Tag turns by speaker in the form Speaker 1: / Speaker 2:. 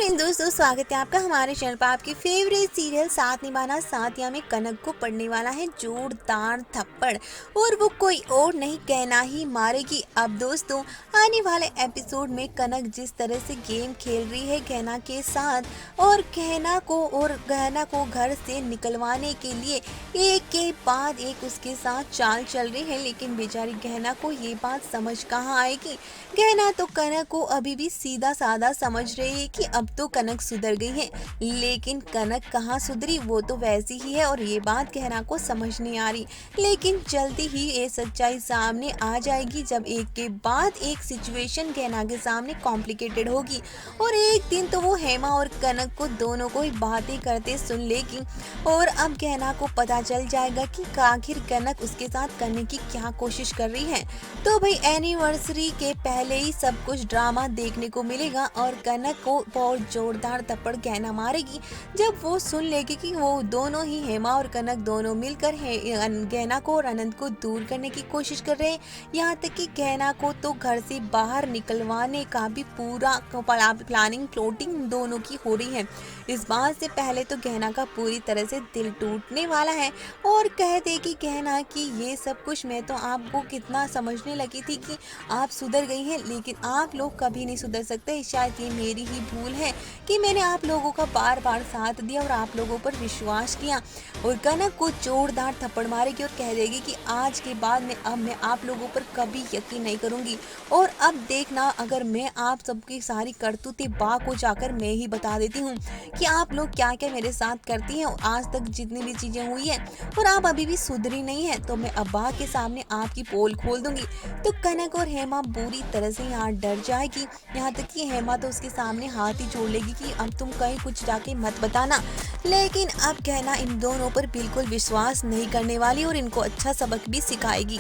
Speaker 1: दोस्तों, स्वागत है आपका हमारे चैनल पर। आपकी फेवरेट सीरियल साथ निभाना साथिया में कनक को पड़ने वाला है जोरदार थप्पड़ और वो कोई और नहीं कहना ही मारेगी। अब दोस्तों, आने वाले एपिसोड में कनक जिस तरह से गेम खेल रही है गहना के साथ और गहना को घर से निकलवाने के लिए एक के बाद एक उसके साथ चाल चल रही है, लेकिन बेचारी गहना को ये बात समझ कहाँ आएगी। गहना तो कनक को अभी भी सीधा साधा समझ रही है कि अब तो कनक सुधर गई है, लेकिन कनक कहाँ सुधरी, वो तो वैसी ही है और ये बात गहना को समझ नहीं आ रही। लेकिन जल्दी ही ये सच्चाई सामने आ जाएगी जब एक के बाद एक सिचुएशन गहना के सामने कॉम्प्लिकेटेड होगी और एक दिन तो वो हेमा और कनक को दोनों को ही बातें करते सुन लेगी और अब गहना को पता चल जाएगा कि आखिर कनक उसके साथ करने की क्या कोशिश कर रही है। तो भाई एनिवर्सरी के पहले ही सब कुछ ड्रामा देखने को मिलेगा और कनक को बहुत जोरदार थप्पड़ गहना मारेगी जब वो सुन लेगी कि वो दोनों ही हेमा और कनक दोनों मिलकर गहना को और अनंत को दूर करने की कोशिश कर रहे हैं। यहाँ तक कि गहना को तो घर से बाहर निकलवाने का भी पूरा प्लानिंग प्लॉटिंग दोनों की हो रही है। इस बात से पहले तो गहना का पूरी तरह से दिल टूटने वाला है और कह देगी गहना कि ये सब कुछ मैं तो आपको कितना समझने लगी थी कि आप सुधर गई हैं, लेकिन आप लोग कभी नहीं सुधर सकते। शायद ये मेरी ही भूल है कि मैंने आप लोगों का बार बार साथ दिया और आप लोगों पर विश्वास किया। और कनक को जोरदार थप्पड़ मारेगी और कह देगी कि आज के बाद मैं आप लोगों पर कभी यकीन नहीं करूंगी और अब देखना, अगर मैं आप सबकी सारी करतूतें बा को जाकर मैं ही बता देती हूँ कि आप लोग क्या क्या मेरे साथ करती हैं और आज तक जितनी भी चीजें हुई है और आप अभी भी सुधरी नहीं है, तो मैं अब्बा के सामने आपकी पोल खोल दूंगी। तो कनक और हेमा बुरी तरह से यहाँ डर जाएगी। यहाँ तक कि हेमा तो उसके सामने हाथ ही जोड़ लेगी कि अब तुम कहीं कुछ जाके मत बताना। लेकिन अब कहना इन दोनों पर बिल्कुल विश्वास नहीं करने वाली और इनको अच्छा सबक भी सिखाएगी।